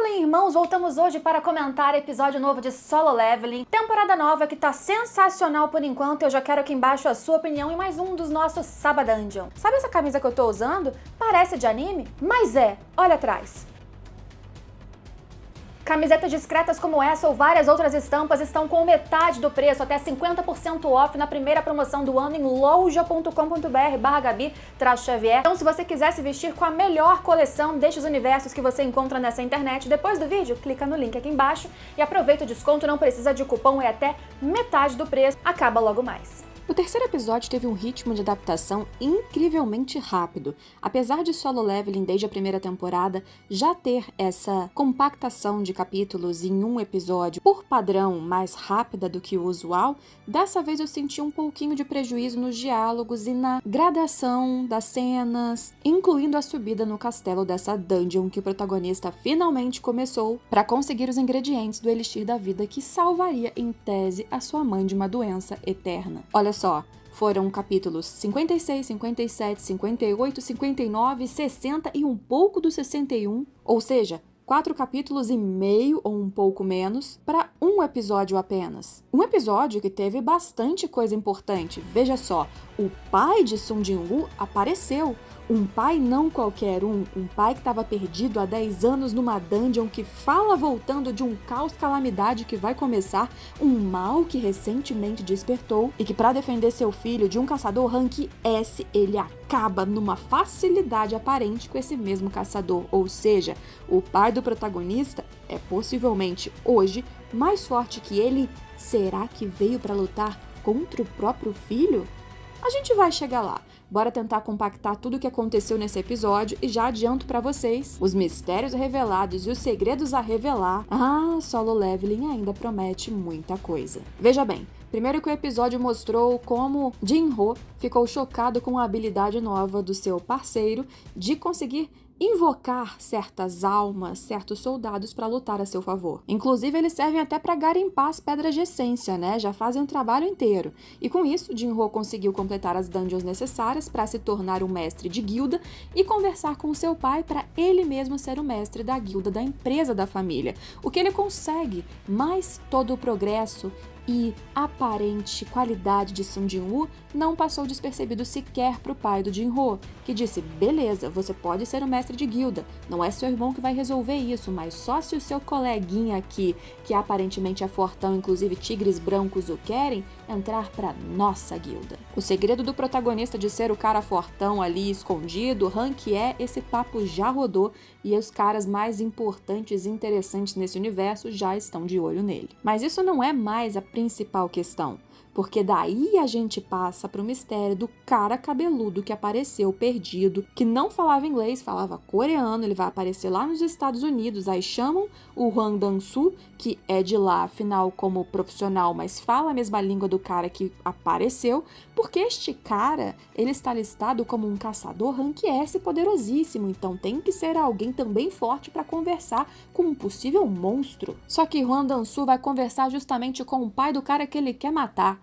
bem, irmãos? Voltamos hoje para comentar episódio novo de Solo Leveling, temporada nova que tá sensacional por enquanto. Eu já quero aqui embaixo a sua opinião em mais um dos nossos Sabadungeon. Sabe essa camisa que eu tô usando? Parece de anime? Mas é, olha atrás. Camisetas discretas como essa ou várias outras estampas estão com metade do preço, até 50% off na primeira promoção do ano em loja.com.br/Gabi-Xavier. Então, se você quiser se vestir com a melhor coleção destes universos que você encontra nessa internet, depois do vídeo, clica no link aqui embaixo e aproveita o desconto, não precisa de cupom, é até metade do preço, acaba logo mais. O terceiro episódio teve um ritmo de adaptação incrivelmente rápido. Apesar de Solo Leveling, desde a primeira temporada, já ter essa compactação de capítulos em um episódio, por padrão, mais rápida do que o usual, dessa vez eu senti um pouquinho de prejuízo nos diálogos e na gradação das cenas, incluindo a subida no castelo dessa dungeon que o protagonista finalmente começou para conseguir os ingredientes do Elixir da Vida que salvaria, em tese, a sua mãe de uma doença eterna. Olha só, foram capítulos 56, 57, 58, 59, 60 e um pouco do 61, ou seja, 4 capítulos e meio ou um pouco menos para um episódio apenas. Um episódio que teve bastante coisa importante. Veja só, o pai de Sung Jin-woo apareceu. Um pai não qualquer um pai que estava perdido há 10 anos numa dungeon que fala voltando de um caos calamidade que vai começar, um mal que recentemente despertou e que para defender seu filho de um caçador rank S, ele acaba numa facilidade aparente com esse mesmo caçador, ou seja, o pai do protagonista é possivelmente hoje mais forte que ele. Será que veio para lutar contra o próprio filho? A gente vai chegar lá. Bora tentar compactar tudo o que aconteceu nesse episódio e já adianto pra vocês os mistérios revelados e os segredos a revelar. Solo Leveling ainda promete muita coisa. Veja bem, primeiro que o episódio mostrou como Jin-ho ficou chocado com a habilidade nova do seu parceiro de conseguir invocar certas almas, certos soldados para lutar a seu favor. Inclusive, eles servem até para garimpar as pedras de essência, né? Já fazem o trabalho inteiro. E com isso, Jin-ho conseguiu completar as dungeons necessárias para se tornar um mestre de guilda e conversar com seu pai para ele mesmo ser o mestre da guilda da empresa da família. O que ele consegue, mas todo o progresso e aparente qualidade de Sung Jin-woo não passou despercebido sequer para o pai do Jin-ho, que disse: beleza, você pode ser o mestre de guilda, não é seu irmão que vai resolver isso, mas só se o seu coleguinha aqui, que aparentemente é fortão, inclusive tigres brancos o querem, entrar para nossa guilda. O segredo do protagonista de ser o cara fortão ali escondido, rank esse papo já rodou e os caras mais importantes e interessantes nesse universo já estão de olho nele. Mas isso não é mais a principal questão, porque daí a gente passa para o mistério do cara cabeludo que apareceu perdido, que não falava inglês, falava coreano. Ele vai aparecer lá nos Estados Unidos, aí chamam o Hwang Dan-su, que é de lá, afinal, como profissional, mas fala a mesma língua do cara que apareceu, porque este cara, ele está listado como um caçador rank S poderosíssimo, então tem que ser alguém também forte para conversar com um possível monstro. Só que Hwang Dan-su vai conversar justamente com o pai do cara que ele quer matar.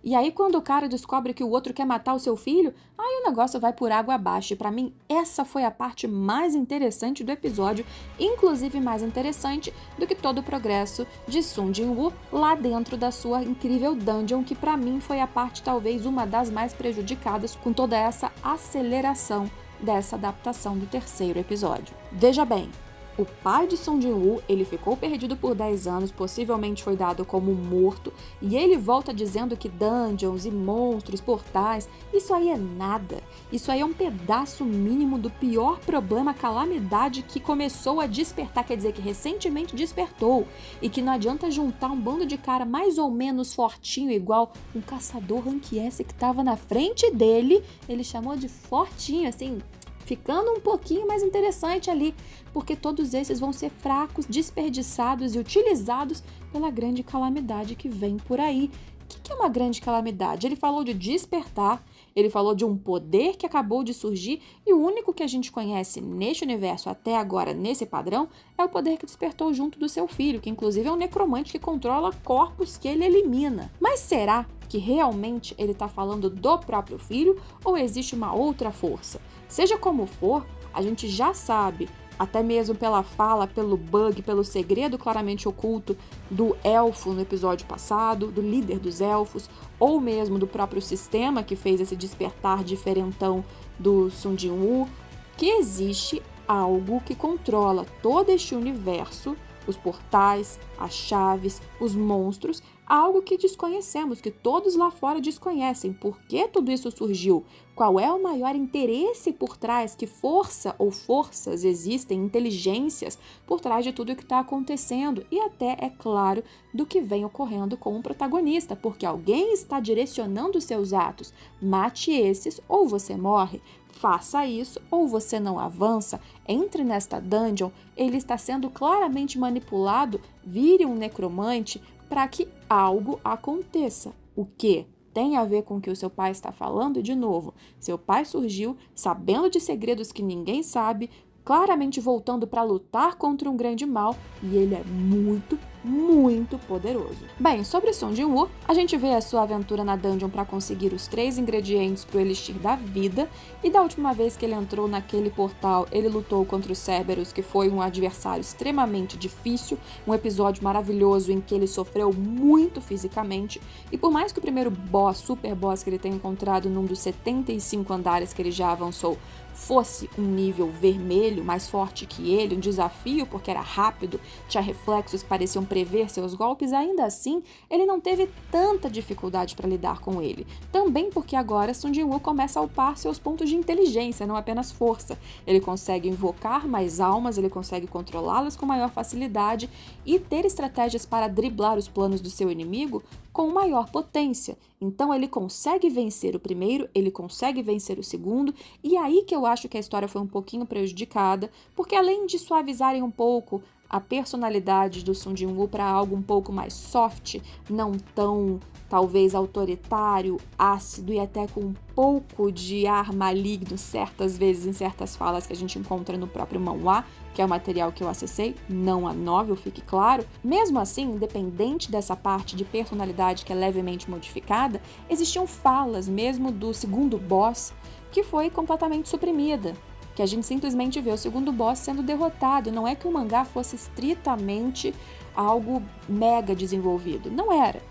E aí, quando o cara descobre que o outro quer matar o seu filho, aí o negócio vai por água abaixo. E pra mim, essa foi a parte mais interessante do episódio, inclusive mais interessante do que todo o progresso de Sung Jin-woo lá dentro da sua incrível dungeon, que pra mim foi a parte talvez uma das mais prejudicadas com toda essa aceleração dessa adaptação do terceiro episódio. Veja bem, o pai de Sung Jin-woo, ele ficou perdido por 10 anos, possivelmente foi dado como morto, e ele volta dizendo que dungeons e monstros, portais, isso aí é nada. Isso aí é um pedaço mínimo do pior problema, calamidade que começou a despertar, quer dizer, que recentemente despertou, e que não adianta juntar um bando de cara mais ou menos fortinho, igual um caçador rank S que estava na frente dele, ele chamou de fortinho, assim, ficando um pouquinho mais interessante ali, porque todos esses vão ser fracos, desperdiçados e utilizados pela grande calamidade que vem por aí. O que é uma grande calamidade? Ele falou de despertar, ele falou de um poder que acabou de surgir, e o único que a gente conhece neste universo até agora, nesse padrão, é o poder que despertou junto do seu filho, que inclusive é um necromante que controla corpos que ele elimina. Mas será que realmente ele está falando do próprio filho ou existe uma outra força? Seja como for, a gente já sabe até mesmo pela fala, pelo bug, pelo segredo claramente oculto do elfo no episódio passado, do líder dos elfos, ou mesmo do próprio sistema que fez esse despertar diferentão do Sung Jin-woo, que existe algo que controla todo este universo, os portais, as chaves, os monstros, algo que desconhecemos, que todos lá fora desconhecem. Por que tudo isso surgiu? Qual é o maior interesse por trás? Que força ou forças existem, inteligências por trás de tudo o que está acontecendo? E até, é claro, do que vem ocorrendo com o protagonista, porque alguém está direcionando os seus atos. Mate esses ou você morre. Faça isso ou você não avança. Entre nesta dungeon, ele está sendo claramente manipulado, vire um necromante para que algo aconteça. O quê? Tem a ver com o que o seu pai está falando? De novo, seu pai surgiu sabendo de segredos que ninguém sabe, claramente voltando para lutar contra um grande mal, e ele é muito, muito poderoso. Bem, sobre Sung Jin-woo, a gente vê a sua aventura na dungeon para conseguir os 3 ingredientes para o Elixir da Vida, e da última vez que ele entrou naquele portal, ele lutou contra o Cerberus, que foi um adversário extremamente difícil, um episódio maravilhoso em que ele sofreu muito fisicamente, e por mais que o primeiro boss, super boss que ele tenha encontrado num dos 75 andares que ele já avançou, fosse um nível vermelho, mais forte que ele, um desafio porque era rápido, tinha reflexos que pareciam prever seus golpes, ainda assim, ele não teve tanta dificuldade para lidar com ele. Também porque agora Sung Jin-woo começa a upar seus pontos de inteligência, não apenas força. Ele consegue invocar mais almas, ele consegue controlá-las com maior facilidade e ter estratégias para driblar os planos do seu inimigo com maior potência. Então ele consegue vencer o primeiro, ele consegue vencer o segundo, e aí que eu acho que a história foi um pouquinho prejudicada, porque além de suavizarem um pouco a personalidade do Sung Jin-woo para algo um pouco mais soft, não tão, talvez, autoritário, ácido e até com um pouco de ar maligno, certas vezes em certas falas que a gente encontra no próprio manhwa, que é o material que eu acessei, não a novel, fique claro. Mesmo assim, independente dessa parte de personalidade que é levemente modificada, existiam falas mesmo do segundo boss que foi completamente suprimida, que a gente simplesmente vê o segundo boss sendo derrotado. Não é que o mangá fosse estritamente algo mega desenvolvido, não era.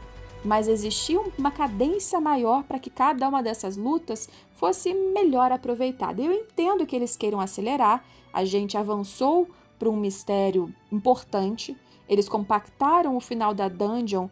Mas existia uma cadência maior para que cada uma dessas lutas fosse melhor aproveitada. Eu entendo que eles queiram acelerar, a gente avançou para um mistério importante, eles compactaram o final da dungeon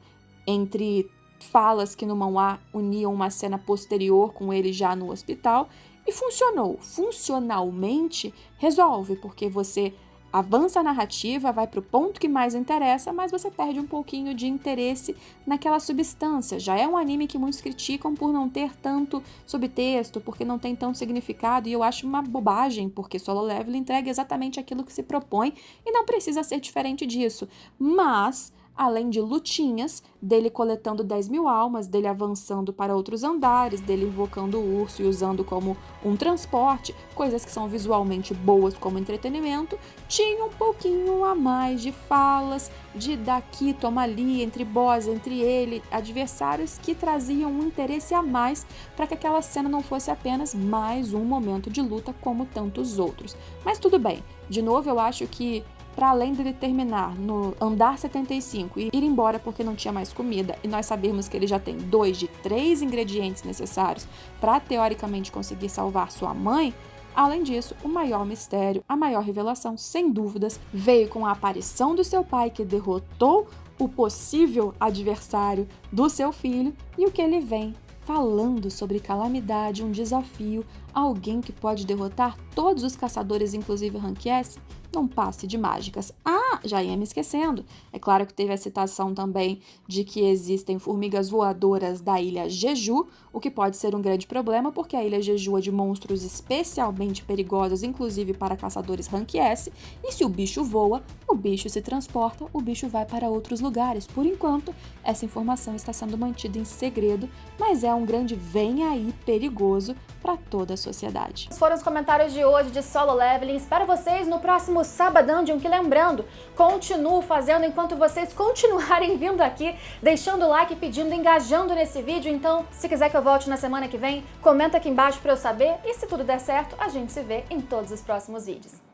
entre falas que no manhwa uniam uma cena posterior com ele já no hospital, e funcionou. Funcionalmente resolve, porque você avança a narrativa, vai para o ponto que mais interessa, mas você perde um pouquinho de interesse naquela substância. Já é um anime que muitos criticam por não ter tanto subtexto, porque não tem tanto significado, e eu acho uma bobagem, porque Solo Leveling entrega exatamente aquilo que se propõe e não precisa ser diferente disso. Mas, além de lutinhas, dele coletando 10.000 almas, dele avançando para outros andares, dele invocando o urso e usando como um transporte, coisas que são visualmente boas como entretenimento, tinha um pouquinho a mais de falas, de daqui, toma ali, entre boss, entre ele, adversários que traziam um interesse a mais para que aquela cena não fosse apenas mais um momento de luta como tantos outros. Mas tudo bem, de novo eu acho que para além dele terminar no andar 75 e ir embora porque não tinha mais comida, e nós sabemos que ele já tem 2 de 3 ingredientes necessários para teoricamente conseguir salvar sua mãe, além disso, o maior mistério, a maior revelação, sem dúvidas, veio com a aparição do seu pai que derrotou o possível adversário do seu filho, e o que ele vem falando sobre calamidade, um desafio, alguém que pode derrotar todos os caçadores, inclusive Rank S, num passe de mágicas. Ah, já ia me esquecendo. É claro que teve a citação também de que existem formigas voadoras da ilha Jeju, o que pode ser um grande problema, porque a ilha Jeju é de monstros especialmente perigosos, inclusive para caçadores Rank S, e se o bicho voa, o bicho se transporta, o bicho vai para outros lugares. Por enquanto, essa informação está sendo mantida em segredo, mas é um grande vem aí perigoso para toda a sociedade. Esses foram os comentários de hoje de Solo Leveling. Espero vocês no próximo Sabadão, que lembrando, continuo fazendo enquanto vocês continuarem vindo aqui, deixando o like, pedindo, engajando nesse vídeo. Então, se quiser que eu volte na semana que vem, comenta aqui embaixo para eu saber. E se tudo der certo, a gente se vê em todos os próximos vídeos.